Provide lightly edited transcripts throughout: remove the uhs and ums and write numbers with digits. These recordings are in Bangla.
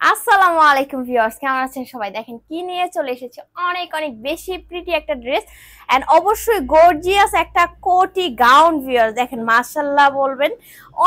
আসসালামু আলাইকুম ভিউয়ার্স, কেমন আছেন সবাই? দেখেন কি নিয়ে চলে এসেছে, অনেক অনেক বেশি প্রিটি একটা ড্রেস এন্ড অবশ্যই গর্জিয়াস একটা কোটি গাউন। ভিউয়ার্স দেখেন, মাশাআল্লাহ বলবেন,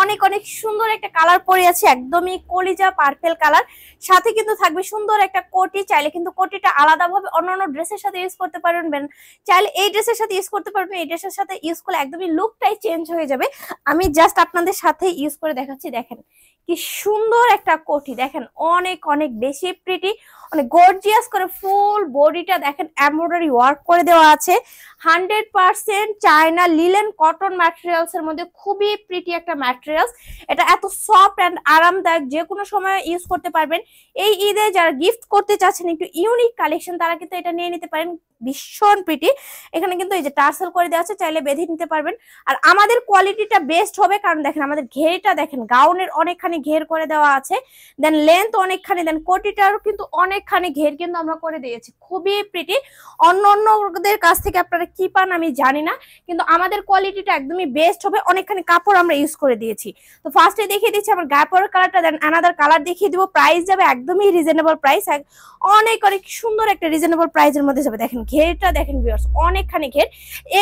অনেক অনেক সুন্দর একটা কালার পরে আছে, একদমই কলিজা পার্পল কালার। সাথে কিন্তু থাকবে সুন্দর একটা কোটি। চাইলে কিন্তু কোটিটা আলাদাভাবে অন্যান্য ড্রেসের সাথে ইউজ করতে পারবেন, চাইলে এই ড্রেসের সাথে ইউজ করতে পারবেন। এই ড্রেসের সাথে ইউজ করলে একদমই লুকটাই চেঞ্জ হয়ে যাবে। আমি জাস্ট আপনাদের সাথে ইউজ করে দেখাচ্ছি। দেখেন কি সুন্দর একটা কোটি, দেখেন অনেক অনেক বেশি প্রিটি, অনেক গর্জিয়াস করে ফুল বডিটা দেখেন এমব্রয়ডারি ওয়ার্ক করে দেওয়া আছে। 100% চায়না লিলেন কটন ম্যাটেরিয়ালস এর মধ্যে খুবই প্রিটি একটা ম্যাটেরিয়ালস। এটা এত সফট অ্যান্ড আরামদায়ক, যে কোনো সময় ইউজ করতে পারবেন। এই ঈদে যারা গিফট করতে চাচ্ছেন একটু ইউনিক কালেকশন, তারা কিন্তু এটা নিয়ে নিতে পারেন। ভীষণ প্রিটি। এখানে কিন্তু এই যে টার্সেল করে দেওয়া আছে, চাইলে বেঁধে নিতে পারবেন। আর আমাদের কোয়ালিটিটা বেস্ট হবে, কারণ দেখেন আমাদের ঘেরটা দেখেন, গাউনের অনেকখানি ঘের করে দেওয়া আছে, দেন লেন্থ অনেকখানি, দেন কোটিটারও কিন্তু অনেকখানি ঘের কিন্তু আমরা করে দিয়েছি। খুবই প্রিটি। অন্য অন্যদের কাছ থেকে আপনারা কি পান আমি জানি না, কিন্তু আমাদের কোয়ালিটিটা একদমই বেস্ট হবে। অনেকখানি কাপড় আমরা ইউজ করে দিয়েছি। তো ফার্স্টে দেখিয়ে দিচ্ছি আমার গায়ে পরার কালারটা, দেন আনাদার কালার দেখিয়ে দিব। প্রাইস যাবে একদমই রিজনেবল প্রাইস, অনেক অনেক সুন্দর একটা রিজনেবল প্রাইসের মধ্যে যাবে। দেখেন ঘেরটা দেখেন ভিউয়ার্স, অনেকখানি ঘের।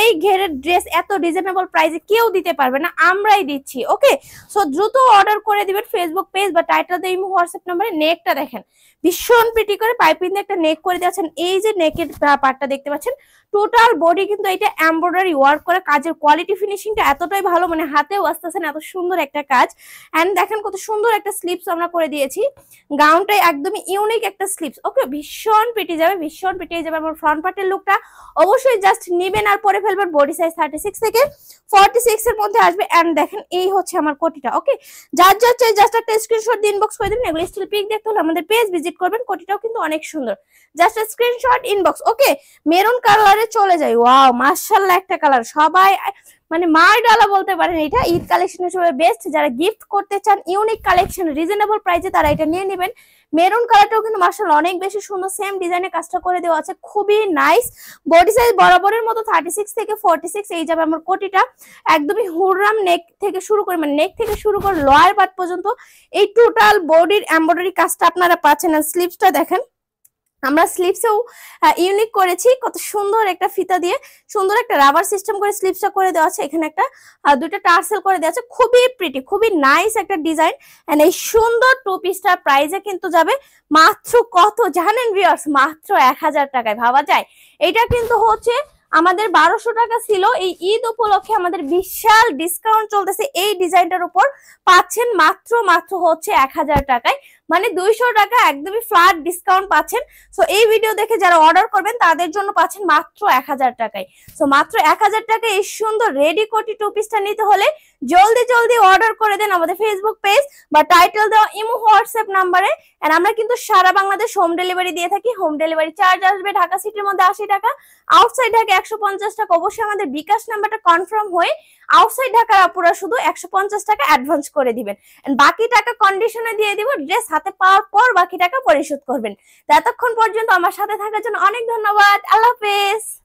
এই ঘেরের ড্রেস এত রিজনেবল প্রাইসে কেউ দিতে পারবে না, আমরাই দিচ্ছি। ওকে, সো দ্রুত অর্ডার করে দিবেন ফেসবুক পেজ বা টাইটেল দিয়ে হোয়াটসঅ্যাপ নাম্বারে। নেকটা দেখেন ভীষণ প্রিটি করে পাইপিং দিয়ে একটা নেক করে দিয়েছেন। এই যে নেকের পার্টটা দেখতে পাচ্ছেন, টোটাল বডি কিন্তু এটা এমব্রয়ডারি ওয়ার্ক করে। কাজের কোয়ালিটি ফিনিশিংটা এতটাই ভালো, মানে হাতেও আসতেছেন, এত সুন্দর একটা কাজ। এন্ড দেখেন কত সুন্দর একটা স্লিপস আমরা করে দিয়েছি। গাউনটাই একদমই ইউনিক একটা স্লিপস। ওকে, ভীষণ পেটে যাবে, ভীষণ পেটে যাবে। আমার ফ্রন্ট পার্টের লুকটা অবশ্যই জাস্ট নিবেন আর পরে ফেলবেন। বডি সাইজ 36 থেকে 46 এর মধ্যে আসবে। এন্ড দেখেন এই হচ্ছে আমার কোটিটা। ওকে, যার যার চাই জাস্ট একটা স্ক্রিনশট দিয়ে ইনবক্স করে দিন। এগুলো স্টিল পিক দেখতে হলে আমাদের পেজ ভিজিট করবেন। কোটিটাও কিন্তু অনেক সুন্দর, জাস্ট স্ক্রিনশট ইনবক্স। ওকে, মেরুন কালারে চলে যাই। ওয়াও, মাশাআল্লাহ একটা কালার, সবাই মানে মার ডালা বলতে পারেন। এটা ঈদ কালেকশন হিসেবে বেস্ট। যারা গিফট করতে চান ইউনিক কালেকশন রিজনেবল প্রাইসে, তারা এটা নিয়ে নেবেন। মেরুন কালারটাও কিন্তু মাশাআল্লাহ অনেক বেশি সুন্দর, সেম ডিজাইনের কাজটা করে দেওয়া আছে, খুবই নাইস। বডি সাইজ বরাবরের মতো 36 থেকে 46 এই যাবে আমার কোটিটা। একদমই হুররাম নেক থেকে শুরু করে, মানে নেক থেকে শুরু করে লোয়ার পার্ট পর্যন্ত এই টোটাল বডির এমব্রয়ডারি কাজটা আপনারা পাচ্ছেন। আর স্লিভসটা দেখেন, আমরা স্লিভসেও ইউনিক করেছি, কত সুন্দর একটা ফিতা দিয়ে সুন্দর একটা রাবার সিস্টেম করে স্লিভসটা করে দেওয়া আছে। এখানে একটা দুইটা টার্সেল করে দেওয়া আছে, খুবই প্রিটি, খুবই নাইস একটা ডিজাইন। এন্ড এই সুন্দর টু পিসটার প্রাইসে কিন্তু যাবে মাত্র কত জানেন ভিউয়ার্স? মাত্র 1000 টাকায়। ভাবা যায়? এটা কিন্তু হচ্ছে আমাদের 1200 টাকা ছিল। এই ঈদ উপলক্ষে আমাদের বিশাল ডিসকাউন্ট চলতেছে। এই ডিজাইনটার উপর পাচ্ছেন মাত্র মাত্র হচ্ছে 1000 টাকায়, মানে 200 টাকা একদমই ফ্ল্যাট ডিসকাউন্ট পাচ্ছেন। সো এই ভিডিও দেখে যারা অর্ডার করবেন তাদের জন্য পাচ্ছেন মাত্র 1000 টাকায়। সো মাত্র 1000 টাকায় এই সুন্দর রেডি কোটি টু পিসটা নিতে হলে জলদি জলদি অর্ডার করে দেন আমাদের ফেসবুক পেজ বা টাইটেল দেওয়া ইমো হোয়াটসঅ্যাপ নাম্বারে। এন্ড আমরা কিন্তু সারা বাংলাদেশ হোম ডেলিভারি দিয়ে থাকি। হোম ডেলিভারি চার্জ আসবে ঢাকা সিটির মধ্যে 80 টাকা, আউটসাইড ঢাকা 150 টাকা। অবশ্যই আমাদের বিকাশ নাম্বারটা কনফার্ম হয়ে আউটসাইড ঢাকার আপুরা শুধু 150 টাকা অ্যাডভান্স করে দিবেন। বাকি টাকা কন্ডিশনে দিয়ে দিব, ড্রেস হাতে পাওয়ার পর বাকি টাকা পরিশোধ করবেন। এতক্ষণ পর্যন্ত আমার সাথে থাকার জন্য অনেক ধন্যবাদ। আল্লাহ হাফেজ।